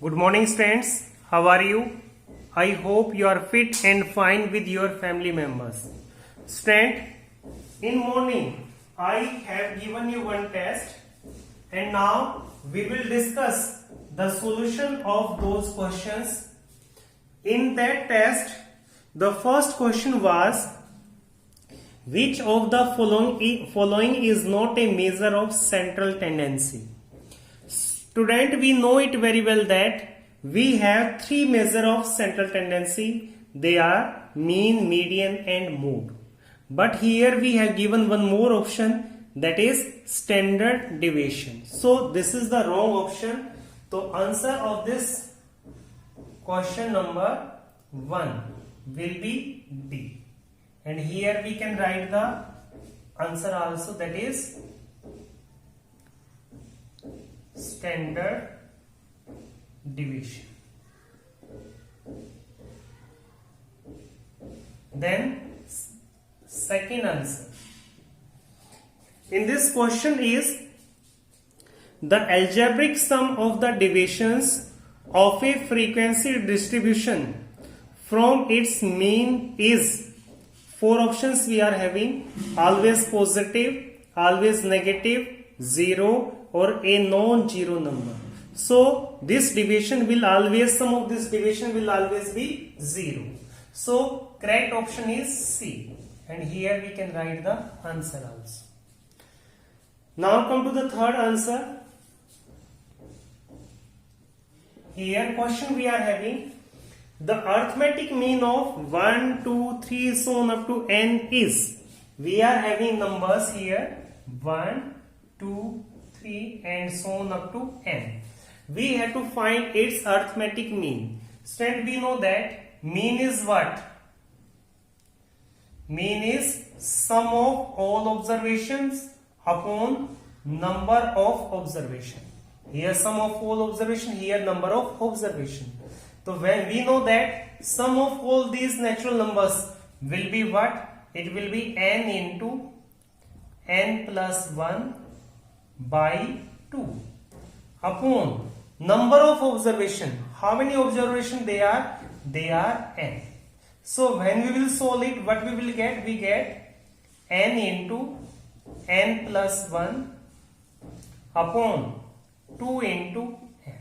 Good morning, students. How are you? I hope you are fit and fine with your family members. Student, in morning I have given you one test, and now we will discuss the solution of those questions. In that test, the first question was, which of the following is not a measure of central tendency? Student, we know it very well that we have three measures of central tendency. They are mean, median and mode. But here we have given one more option, that is standard deviation. So this is the wrong option. So answer of this question number 1 will be D. And here we can write the answer also, that is standard deviation. Then second answer in this question is, the algebraic sum of the deviations of a frequency distribution from its mean is, four options we are having: always positive, always negative, zero or a non-zero number. So this deviation will always, sum of this deviation will always be 0. So correct option is C, and here we can write the answer also. Now come to the third answer. Here question we are having, the arithmetic mean of 1, 2, 3 so on up to n is, we are having numbers here 1, 2, 3 and so on up to n. We have to find its arithmetic mean. Student, we know that mean is what? Mean is sum of all observations upon number of observation. Here sum of all observation, here number of observation. So when we know that sum of all these natural numbers will be what? It will be n into n plus 1 by 2 upon number of observation. How many observation they are? They are n. So when we will solve it, what we will get? We get n into n plus 1 upon 2 into n.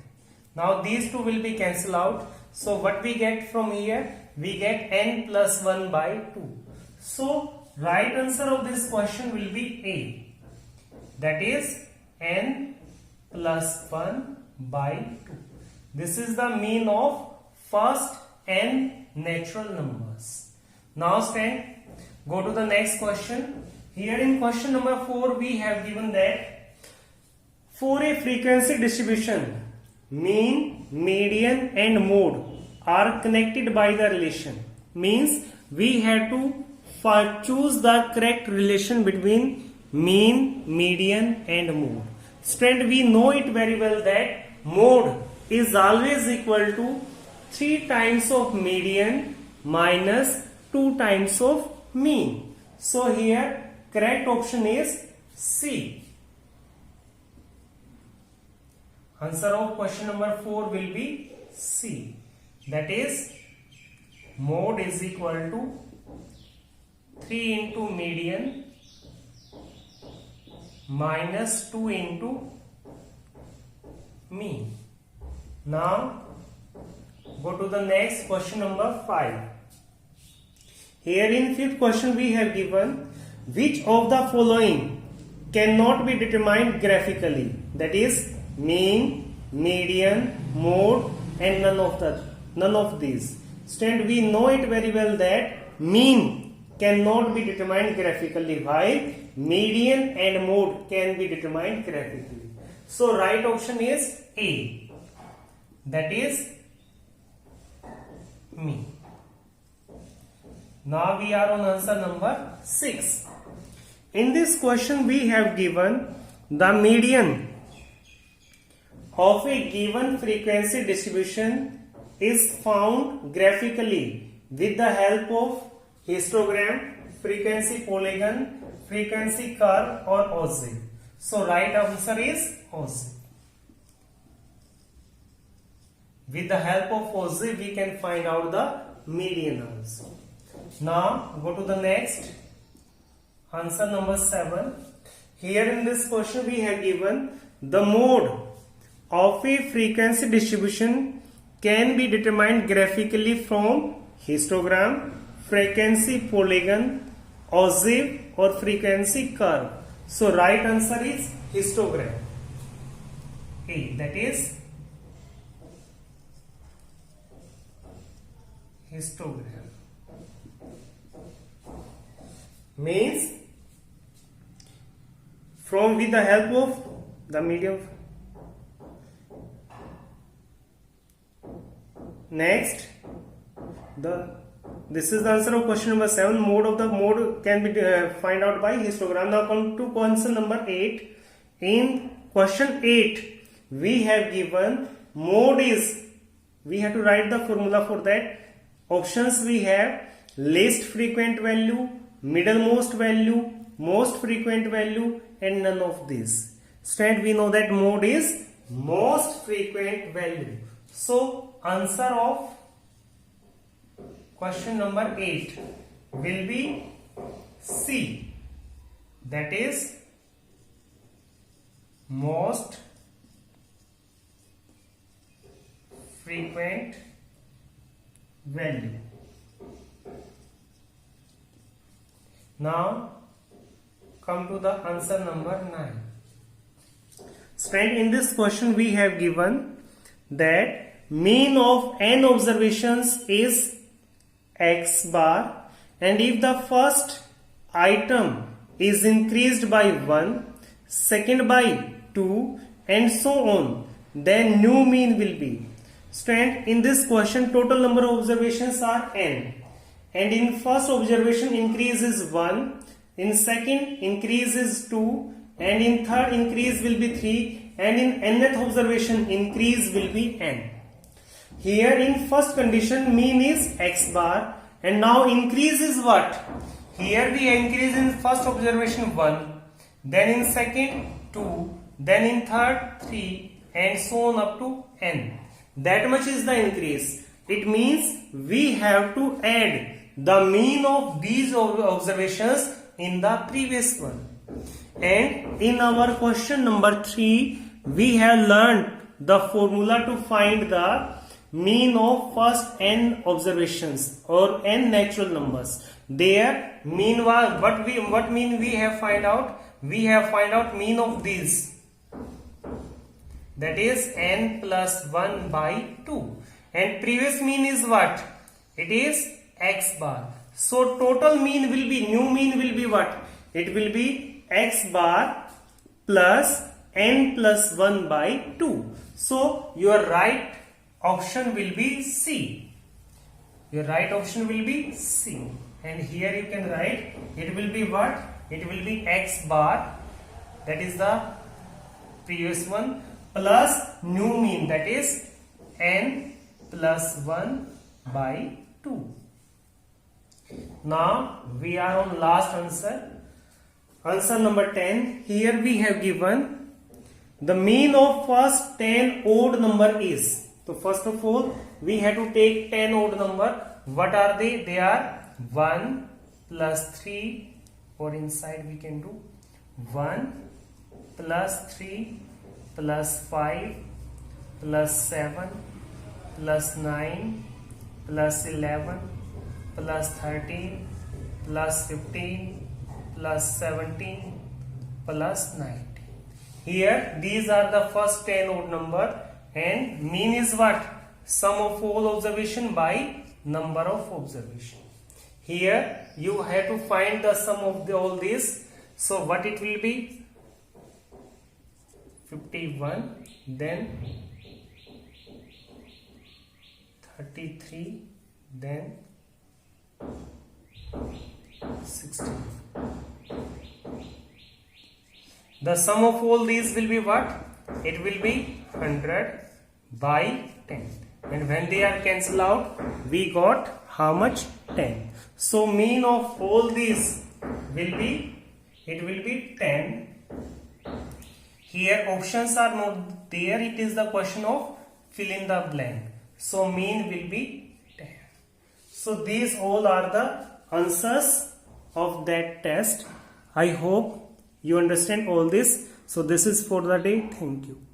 Now these two will be cancelled out. So what we get from here? We get n plus 1 by 2. So right answer of this question will be A. That is n plus 1 by 2. This is the mean of first n natural numbers. Now stand, go to the next question. Here in question number 4 we have given that for a frequency distribution, mean, median and mode are connected by the relation. Means we have to choose the correct relation between mean, median and mode. Student, we know it very well that mode is always equal to 3 times of median minus 2 times of mean. So here correct option is C. Answer of question number 4 will be C. That is mode is equal to 3 into median minus 2 into mean. Now go to the next question number 5. Here in fifth question we have given, which of the following cannot be determined graphically? That is mean, median, mode and none of these. Student, we know it very well that mean cannot be determined graphically, while median and mode can be determined graphically. So right option is A. That is mean. Now we are on answer number 6. In this question we have given the median of a given frequency distribution is found graphically with the help of histogram, frequency polygon, frequency curve or Auger. So right answer is Auger. With the help of OZ, we can find out the median also. Now go to the next. Answer number 7. Here in this question we have given the mode of a frequency distribution can be determined graphically from histogram, frequency polygon, ogive or frequency curve. So right answer is histogram. A, that is histogram. Means from with the help of the medium. Next, this is the answer of question number 7. Mode can be find out by histogram. Now come to question number 8. In question 8, we have given mode is, we have to write the formula for that. Options we have least frequent value, middlemost value, most frequent value, and none of these. Instead we know that mode is most frequent value. So answer of question number 8 will be C, that is most frequent value. Now come to the answer number 9. Student, in this question we have given that mean of n observations is x bar, and if the first item is increased by 1, second by 2 and so on, then new mean will be. Student, in this question total number of observations are n, and in first observation increase is 1, in second increase is 2, and in third increase will be 3, and in nth observation increase will be n. Here in first condition mean is x bar, and now increase is what? Here we increase in first observation 1, then in second 2, then in third 3, and so on up to n. That much is the increase. It means we have to add the mean of these observations in the previous one. And in our question number 3, we have learned the formula to find the mean of first n observations or n natural numbers. There mean was what mean we have find out? We have find out mean of these, that is n plus 1 by 2, and previous mean is what? It is x bar. So total mean will be, new mean will be what? It will be x bar plus n plus 1 by 2. So your right option will be C. Your right option will be C. And here you can write, it will be what? It will be x bar, that is the previous one, plus new mean, that is n plus 1 by 2. Now we are on last answer. Answer number 10. Here we have given the mean of first 10 odd number is. So first of all we have to take 10 odd number. What are they? They are 1 plus 3, or inside we can do 1 plus 3 plus 5 plus 7 plus 9 plus 11 plus 13 plus 15 plus 17 plus 19. Here these are the first 10 odd number, and mean is what? Sum of all observation by number of observation. Here you have to find the sum of all these. So what it will be? 51, then 33, then 16. The sum of all these will be what? It will be 100 by 10. And when they are cancelled out, we got how much? 10. So mean of all these will be, it will be 10. Here options are not there. It is the question of fill in the blank. So mean will be 10. So these all are the answers of that test. I hope you understand all this. So this is for the day. Thank you.